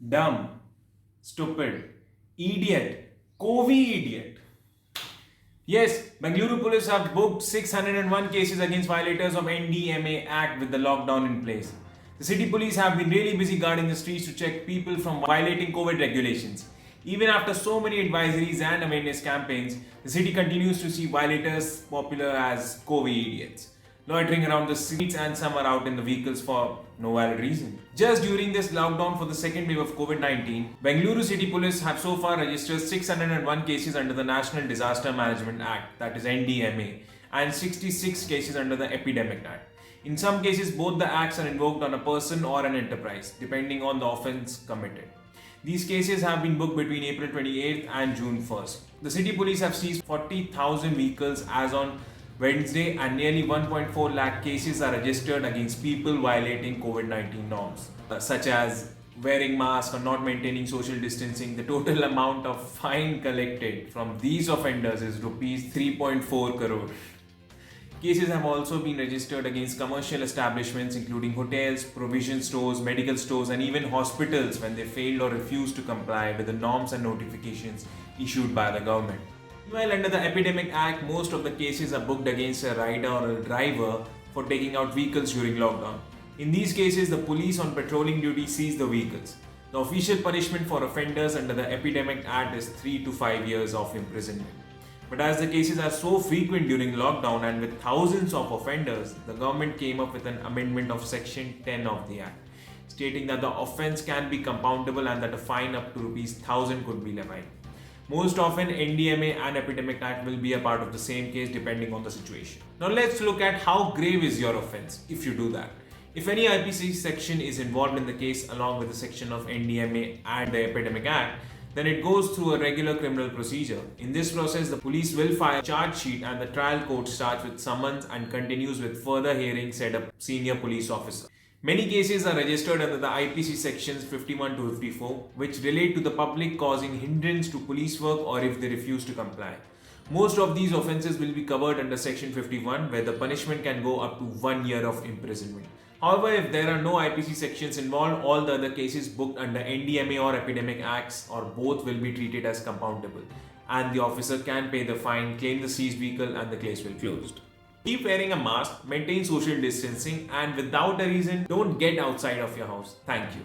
dumb, stupid, idiot, COVID-idiot. Yes, Bengaluru police have booked 601 cases against violators of NDMA Act with the lockdown in place. The city police have been really busy guarding the streets to check people from violating COVID regulations. Even after so many advisories and awareness campaigns, the city continues to see violators popular as COVID idiots, loitering around the streets and some are out in the vehicles for no valid reason. Just during this lockdown for the second wave of COVID-19, Bengaluru City Police have so far registered 601 cases under the National Disaster Management Act, that is NDMA, and 66 cases under the Epidemic Act. In some cases, both the acts are invoked on a person or an enterprise, depending on the offence committed. These cases have been booked between April 28th and June 1st. The city police have seized 40,000 vehicles as on Wednesday, and nearly 1.4 lakh cases are registered against people violating COVID-19 norms, such as wearing masks or not maintaining social distancing. The total amount of fine collected from these offenders is rupees 3.4 crore. Cases have also been registered against commercial establishments including hotels, provision stores, medical stores, and even hospitals when they failed or refused to comply with the norms and notifications issued by the government. Meanwhile, under the Epidemic Act, most of the cases are booked against a rider or a driver for taking out vehicles during lockdown. In these cases, the police on patrolling duty seize the vehicles. The official punishment for offenders under the Epidemic Act is 3 to 5 years of imprisonment. But as the cases are so frequent during lockdown and with thousands of offenders, the government came up with an amendment of Section 10 of the Act, stating that the offence can be compoundable and that a fine up to rupees 1,000 could be levied. Most often, NDMA and Epidemic Act will be a part of the same case depending on the situation. Now let's look at how grave is your offence if you do that. If any IPC section is involved in the case along with the section of NDMA and the Epidemic Act, then it goes through a regular criminal procedure. In this process, the police will file a charge sheet and the trial court starts with summons and continues with further hearings set up senior police officer. Many cases are registered under the IPC sections 51 to 54, which relate to the public causing hindrance to police work or if they refuse to comply. Most of these offences will be covered under section 51, where the punishment can go up to 1 year of imprisonment. However, if there are no IPC sections involved, all the other cases booked under NDMA or Epidemic Acts or both will be treated as compoundable, and the officer can pay the fine, claim the seized vehicle, and the case will be closed. Keep wearing a mask, maintain social distancing, and without a reason, don't get outside of your house. Thank you.